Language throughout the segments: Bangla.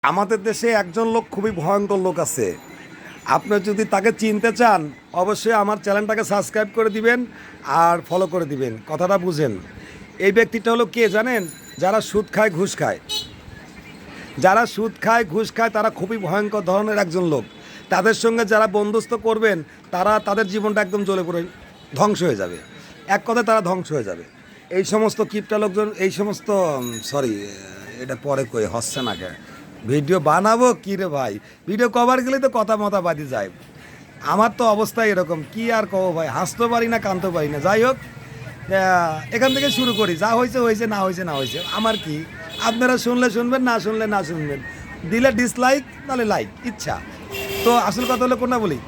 আমাদের দেশে একজন লোক খুবই ভয়ঙ্কর লোক আছে। আপনি যদি তাকে চিনতে চান অবশ্যই আমার চ্যানেলটাকে সাবস্ক্রাইব করে দিবেন আর ফলো করে দিবেন। কথাটা বুঝেন। এই ব্যক্তিটা হলো কে জানেন? যারা সুদ খায় ঘুষ খায়, যারা সুদ খায় ঘুষ খায় তারা খুবই ভয়ঙ্কর ধরনের একজন লোক। তাদের সঙ্গে যারা বন্ধুত্ব করবেন তারা তাদের জীবনটা একদম জ্বলে পড়ে ধ্বংস হয়ে যাবে। এক কথায় তারা ধ্বংস হয়ে যাবে। এই সমস্ত কিপটা লোকজন, এই সমস্ত সরি, এটা পরে কই হচ্ছে না কে ভিডিও বানাবো কী রে ভাই, ভিডিও কভার গেলে তো কথা মতা বাদি যায়। আমার তো অবস্থা এরকম, কি আর কব ভাই, হাসতে পারি না কানতে পারি না। যাই হোক, এখান থেকে শুরু করি। যা হয়েছে হয়েছে, না হয়েছে না হয়েছে, আমার কি। আপনারা শুনলে শুনবেন, না শুনলে না শুনবেন, দিলে ডিসলাইক, নাহলে লাইক, ইচ্ছা। তো আসল কথা হলো কোনটা বলি,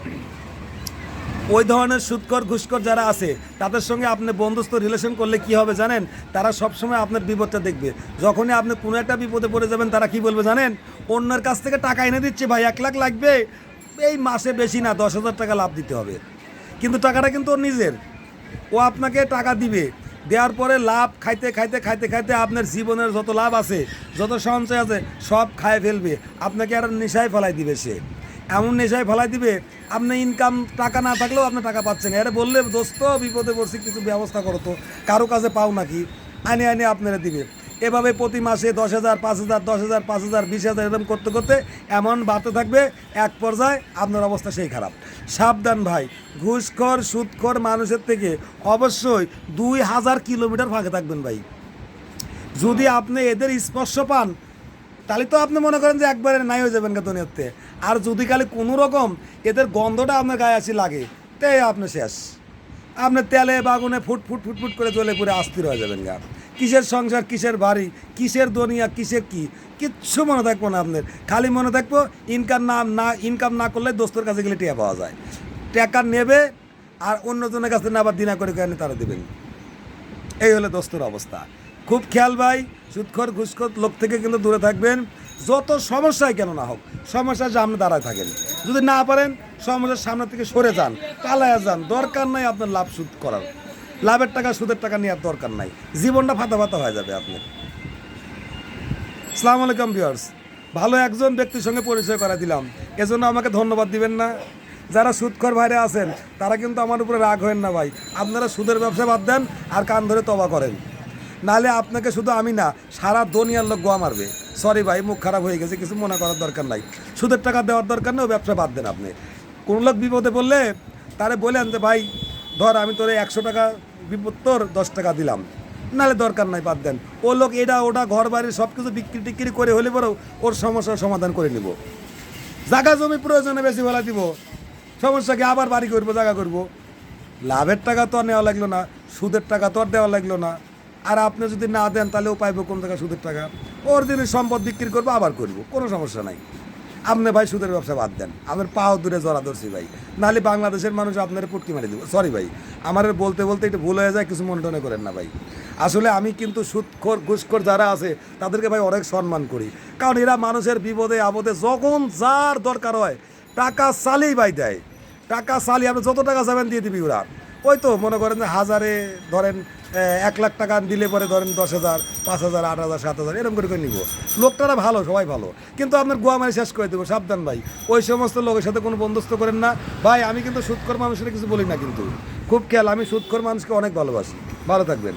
ওই ধরনের সুদকর ঘুষকর যারা আছে তাদের সঙ্গে আপনি বন্ধুত্ব রিলেশন করলে কি হবে জানেন? তারা সবসময় আপনার বিপদটা দেখবে। যখনই আপনি কোনো একটা বিপদে পড়ে যাবেন তারা কি বলবে জানেন? অন্যের কাছ থেকে টাকা এনে দিচ্ছে, ভাই 1 লাখ লাগবে, এই মাসে বেশি না 10,000 টাকা লাভ দিতে হবে। কিন্তু টাকাটা কিন্তু ওর নিজের, ও আপনাকে টাকা দিবে। দেওয়ার পরে লাভ খাইতে খাইতে খাইতে খাইতে আপনার জীবনের যত লাভ আছে, যত সঞ্চয় আছে সব খায় ফেলবে। আপনাকে আর নেশায় ফেলাই দিবে সে, এমন নেশায় ফেলাই দিবে আপনি ইনকাম টাকা না থাকলেও আপনি টাকা পাচ্ছেন। এরা বললে দোস্ত বিপদে পড়ছি, কিছু ব্যবস্থা করো তো, কারো কাছে পাও নাকি, আনে আনে আপনারা দিবে। এভাবে প্রতি মাসে 10,000, 5,000, 10,000, 5,000, 20,000 এরকম করতে করতে এমন বাড়তে থাকবে, এক পর্যায়ে আপনার অবস্থা সেই খারাপ। সাবধান ভাই, ঘুষখোর সুদখোর মানুষের থেকে অবশ্যই 2,000 কিলোমিটার ফাঁকে থাকবেন ভাই। যদি আপনি এদের স্পর্শ পান তাহলে তো আপনি মনে করেন যে একবারে নাই হয়ে যাবেন গা দুনিয়াতে। আর যদি খালি কোনো রকম এদের গন্ধটা আপনার গায়ে আসি লাগে, তে আপনি শেষ। আপনার তেলে বাগুনে ফুট ফুট ফুট ফুট করে জ্বলে পুরে অস্থির হয়ে যাবেন গা। কিসের সংসার, কিসের বাড়ি, কিসের দুনিয়া, কিসের কি, কিচ্ছু মনে থাকবো না আপনার। খালি মনে থাকবো ইনকাম না করলে দোস্তর কাছে গেলে টিয়া পাওয়া যায়। টাকা নেবে আর অন্যজনের কাছে না আবার দিনা করে কেন তারা দেবেন। এই হলো দোস্তর অবস্থা। খুব খেয়াল ভাই, সুদখোর ঘুষখোর লোক থেকে কিন্তু দূরে থাকবেন। যত সমস্যায় কেন না হোক, সমস্যার সামনে দাঁড়ায় থাকেন। যদি না পারেন সমস্যার সামনে থেকে সরে যান, পালায়া যান। দরকার নাই আপনার লাভ সুদ করার, লাভের টাকা সুদের টাকা নেওয়ার দরকার নাই। জীবনটা ফাতা ফাতা হয়ে যাবে আপনার। আসসালামু আলাইকুম ভিউয়ার্স, ভালো একজন ব্যক্তির সঙ্গে পরিচয় করা দিলাম, এজন্য আমাকে ধন্যবাদ দিবেন না? যারা সুদখোর ভাইরে আছেন তারা কিন্তু আমার উপরে রাগ হয়েন না ভাই। আপনারা সুদের ব্যবসা বাদ দেন আর কান ধরে তবা করেন, নাহলে আপনাকে শুধু আমি না সারা দুনিয়ার লোক গোয়া মারবে। সরি ভাই, মুখ খারাপ হয়ে গেছে, কিছু মনে করার দরকার নাই। সুদের টাকা দেওয়ার দরকার নেই, ও ব্যবসা বাদ দেন আপনি। কোনো লোক বিপদে পড়লে তারে বলেন যে ভাই ধর আমি তোরে 100 টাকা বিপদ, তোর 10 টাকা দিলাম, নাহলে দরকার নাই, বাদ দেন। ও লোক এটা ওটা ঘর বাড়ি সব কিছু বিক্রি টিক্রি করে হলে পরেও ওর সমস্যার সমাধান করে নিব। জায়গা জমি প্রয়োজনে বেশি বেলা দিব, সমস্যাকে আবার বাড়ি করবো, জায়গা করব। লাভের টাকা তো আর নেওয়া লাগলো না, সুদের টাকা তো আর দেওয়া লাগলো না। আর আপনি যদি না দেন তাহলেও পাইবো কোন টাকা সুদের টাকা। ওর জিনিস সম্পদ বিক্রি করবো, আবার করবো, কোনো সমস্যা নাই। আপনি ভাই সুদের ব্যবসা বাদ দেন, আমার পাও দূরে জড়া ধরছি ভাই, নাহলে বাংলাদেশের মানুষ আপনার পুটকি মারি দেবো। সরি ভাই, আমার বলতে বলতে একটু ভুল হয়ে যায়, কিছু মনে টনে করেন না ভাই। আসলে আমি কিন্তু সুদখোর ঘুষখোর যারা আছে তাদেরকে ভাই অনেক সম্মান করি, কারণ এরা মানুষের বিপদে আপদে যখন যার দরকার হয় টাকা চালিয়ে ভাই দেয়। টাকা চালিয়ে আপনি যত টাকা যাবেন দিয়ে দিবি ওরা। ওই তো মনে করেন যে হাজারে ধরেন 1 লাখ টাকা দিলে পরে ধরেন 10,000, 5,000, 8,000, 7,000 এরকম করে নিব। লোকটারা ভালো, সবাই ভালো, কিন্তু আপনার গোয়া মারি শেষ করে দেবো। সাবধান ভাই, ওই সমস্ত লোকের সাথে কোনো বন্ধুত্ব করেন না ভাই। আমি কিন্তু সুদখোর মানুষের কিছু বলি না, কিন্তু খুব খেয়াল, আমি সুদখোর মানুষকে অনেক ভালোবাসি। ভালো থাকবেন।